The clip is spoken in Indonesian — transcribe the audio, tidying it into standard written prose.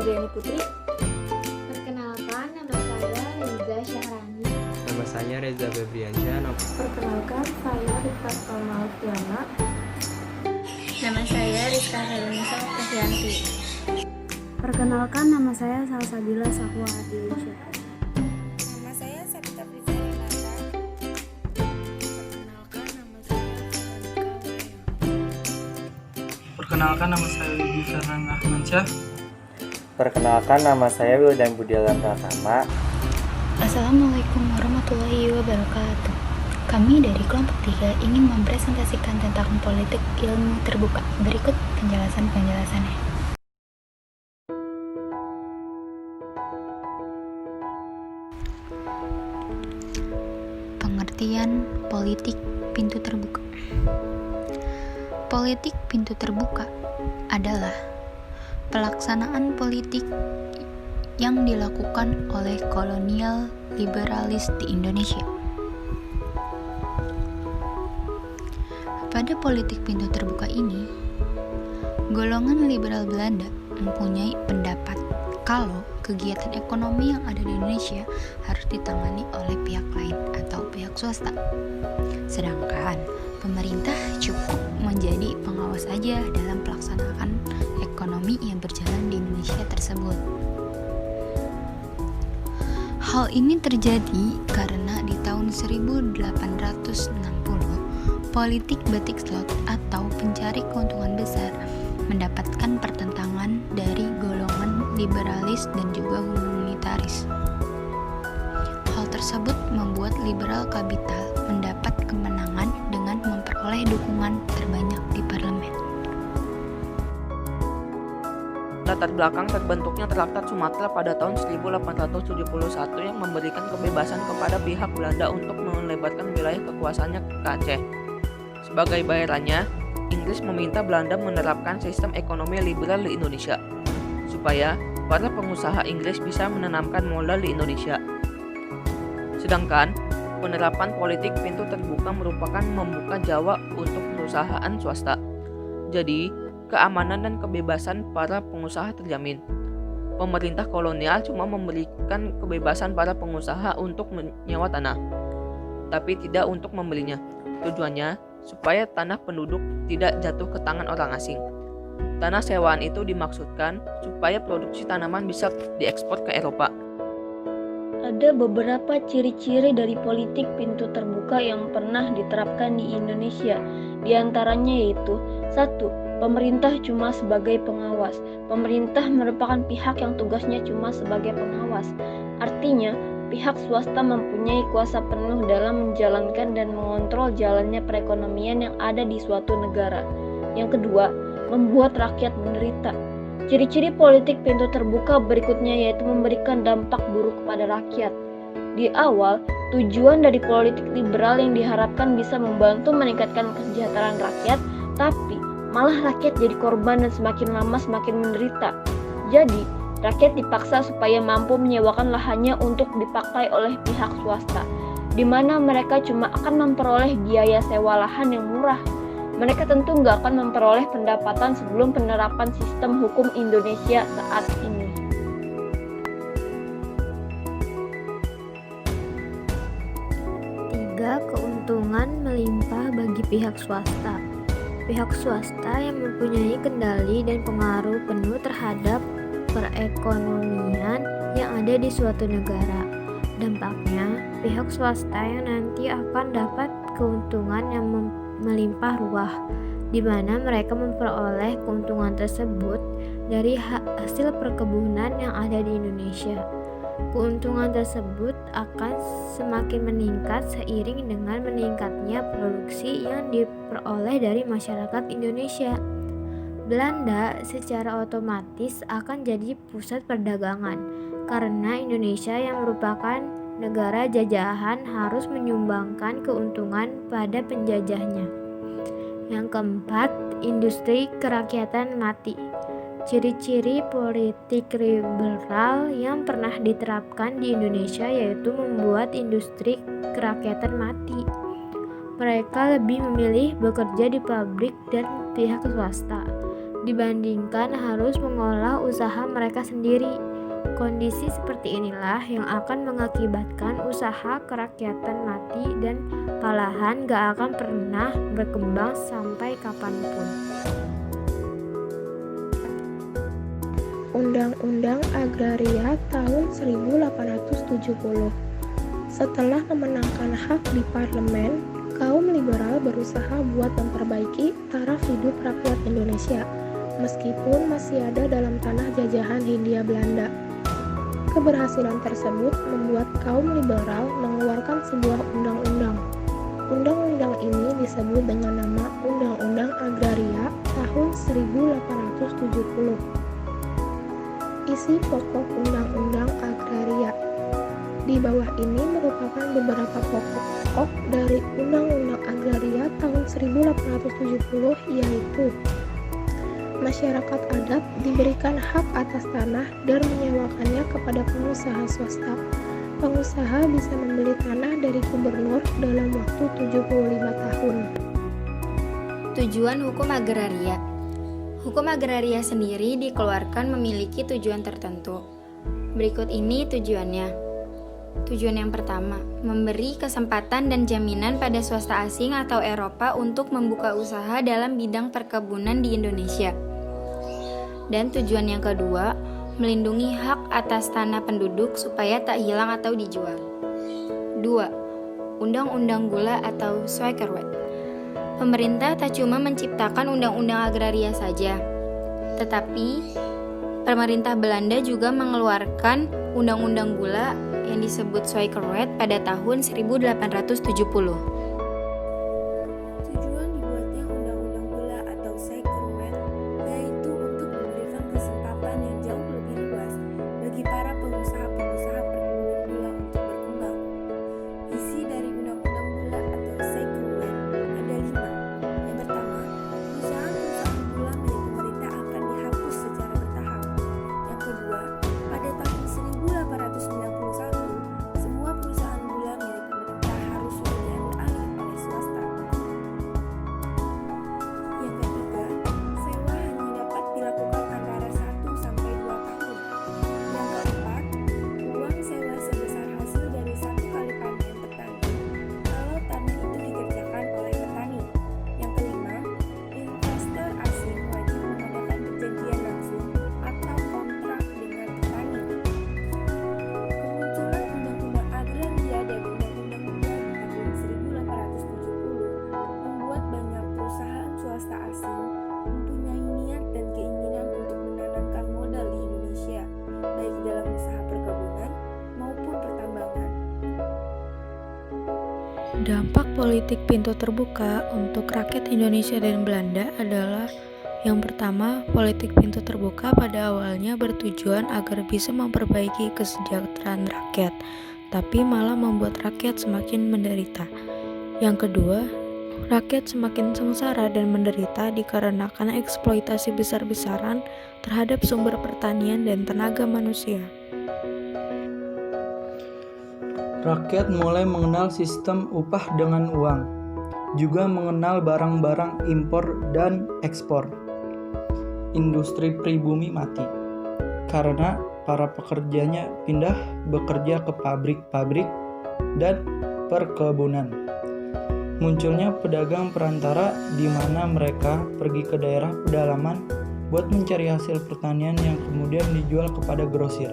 Andriani Putri. Perkenalkan, nama saya Reza Syahrani. Nama saya Reza Febriansyah. Perkenalkan, saya Rifat Kamalfiana. Nama saya Rizka Helenisa Oktavianti. Perkenalkan, nama saya Salsabila Sahwa Adilisya. Nama saya Sabita Prizarinata. Perkenalkan, nama saya Wibi Fernan Rahmansyah. Perkenalkan, nama saya Wildan Budialan Pratama. Assalamualaikum warahmatullahi wabarakatuh. Kami dari kelompok 3 ingin mempresentasikan tentang politik ilmu terbuka. Berikut penjelasannya. Pengertian politik pintu terbuka. Politik pintu terbuka adalah pelaksanaan politik yang dilakukan oleh kolonial liberalis di Indonesia. Pada politik pintu terbuka ini, golongan liberal Belanda mempunyai pendapat kalau kegiatan ekonomi yang ada di Indonesia harus ditangani oleh pihak lain atau pihak swasta. Sedangkan pemerintah cukup menjadi pengawas saja dalam pelaksanaan ekonomi yang berjalan di Indonesia tersebut. Hal ini terjadi karena di tahun 1860, politik batik slot atau pencari keuntungan besar mendapatkan pertentangan dari golongan liberalis dan juga humanitaris. Hal tersebut membuat liberal kapital mendapat kemenangan dengan memperoleh dukungan terbanyak di parlemen. Latar belakang terbentuknya Traktat Sumatera pada tahun 1871 yang memberikan kebebasan kepada pihak Belanda untuk melebarkan wilayah kekuasaannya ke Aceh. Sebagai bayarannya, Inggris meminta Belanda menerapkan sistem ekonomi liberal di Indonesia, supaya para pengusaha Inggris bisa menanamkan modal di Indonesia. Sedangkan, penerapan politik pintu terbuka merupakan membuka Jawa untuk perusahaan swasta. Jadi, keamanan dan kebebasan para pengusaha terjamin. Pemerintah kolonial cuma memberikan kebebasan para pengusaha untuk menyewa tanah, tapi tidak untuk membelinya. Tujuannya supaya tanah penduduk tidak jatuh ke tangan orang asing. Tanah sewaan itu dimaksudkan supaya produksi tanaman bisa diekspor ke Eropa. Ada beberapa ciri-ciri dari politik pintu terbuka yang pernah diterapkan di Indonesia. Di antaranya yaitu 1. Pemerintah cuma sebagai pengawas. Pemerintah merupakan pihak yang tugasnya cuma sebagai pengawas. Artinya, pihak swasta mempunyai kuasa penuh dalam menjalankan dan mengontrol jalannya perekonomian yang ada di suatu negara. Yang kedua, membuat rakyat menderita. Ciri-ciri politik pintu terbuka berikutnya yaitu memberikan dampak buruk kepada rakyat. Di awal, tujuan dari politik liberal yang diharapkan bisa membantu meningkatkan kesejahteraan rakyat, tapi malah rakyat jadi korban dan semakin lama semakin menderita. Jadi, rakyat dipaksa supaya mampu menyewakan lahannya untuk dipakai oleh pihak swasta, di mana mereka cuma akan memperoleh biaya sewa lahan yang murah. Mereka tentu nggak akan memperoleh pendapatan sebelum penerapan sistem hukum Indonesia saat ini. Tiga, keuntungan melimpah bagi pihak swasta. Pihak swasta yang mempunyai kendali dan pengaruh penuh terhadap perekonomian yang ada di suatu negara. Dampaknya, pihak swasta yang nanti akan dapat keuntungan yang melimpah ruah, di mana mereka memperoleh keuntungan tersebut dari hasil perkebunan yang ada di Indonesia. Keuntungan tersebut akan semakin meningkat seiring dengan meningkatnya produksi yang diperoleh dari masyarakat Indonesia. Belanda secara otomatis akan jadi pusat perdagangan, karena Indonesia yang merupakan negara jajahan harus menyumbangkan keuntungan pada penjajahnya. Yang keempat, industri kerakyatan mati. Ciri-ciri politik liberal yang pernah diterapkan di Indonesia yaitu membuat industri kerakyatan mati. Mereka lebih memilih bekerja di pabrik dan pihak swasta. dibandingkan harus mengolah usaha mereka sendiri. Kondisi seperti inilah yang akan mengakibatkan usaha kerakyatan mati dan malahan gak akan pernah berkembang sampai kapanpun. Undang-Undang Agraria tahun 1870. Setelah memenangkan hak di parlemen, kaum liberal berusaha buat memperbaiki taraf hidup rakyat Indonesia, meskipun masih ada dalam tanah jajahan Hindia Belanda. Keberhasilan tersebut membuat kaum liberal mengeluarkan sebuah undang-undang. Undang-undang ini disebut dengan nama Undang-Undang Agraria tahun 1870. Isi pokok Undang-Undang Agraria. Di bawah ini merupakan beberapa pokok dari Undang-Undang Agraria tahun 1870, yaitu masyarakat adat diberikan hak atas tanah dan menyewakannya kepada pengusaha swasta. Pengusaha bisa membeli tanah dari gubernur dalam waktu 75 tahun. Tujuan hukum agraria. Hukum agraria sendiri dikeluarkan memiliki tujuan tertentu. Berikut ini tujuannya. Tujuan yang pertama, memberi kesempatan dan jaminan pada swasta asing atau Eropa untuk membuka usaha dalam bidang perkebunan di Indonesia. Dan tujuan yang kedua, melindungi hak atas tanah penduduk supaya tak hilang atau dijual. 2. Undang-Undang Gula atau Suikerwet. Pemerintah tak cuma menciptakan undang-undang agraria saja, tetapi pemerintah Belanda juga mengeluarkan undang-undang gula yang disebut Suikerwet pada tahun 1870. Tujuan dibuatnya Undang-Undang Gula atau Suikerwet yaitu untuk memberikan kesempatan yang jauh lebih luas bagi para pengusaha-pengusaha perkebunan gula untuk berkembang. Isi dari Undang-Undang Gula atau Suikerwet ada 5. Yang pertama, perusahaan-perusahaan gula milik pemerintah akan dihapus secara bertahap. Yang kedua, pada tahun 1891, semua perusahaan gula milik pemerintah harus sudah diambil alih oleh swasta. Yang ketiga, sewa hanya dapat dilakukan antara 1 sampai 2 tahun. Yang keempat, uang sewa sebesar hasil dari 1 kali panen petani kalau tanah itu dikerjakan oleh petani. Yang kelima, investor asing wajib mengadakan perjanjian langsung atau kontrak dengan petani. Kemunculan Undang-Undang Agraria dan Undang-Undang Gula di tahun 1870 membuat banyak perusahaan swasta asing mempunyai niat dan keinginan untuk menanamkan modal di Indonesia, baik dalam usaha perkebunan maupun pertambangan. Dampak politik pintu terbuka untuk rakyat Indonesia dan Belanda adalah yang pertama, politik pintu terbuka pada awalnya bertujuan agar bisa memperbaiki kesejahteraan rakyat, tapi malah membuat rakyat semakin menderita. Yang kedua, rakyat semakin sengsara dan menderita dikarenakan eksploitasi besar-besaran terhadap sumber pertanian dan tenaga manusia. Rakyat mulai mengenal sistem upah dengan uang, juga mengenal barang-barang impor dan ekspor. Industri pribumi mati, karena para pekerjanya pindah bekerja ke pabrik-pabrik dan perkebunan. Munculnya pedagang perantara di mana mereka pergi ke daerah pedalaman buat mencari hasil pertanian yang kemudian dijual kepada grosir.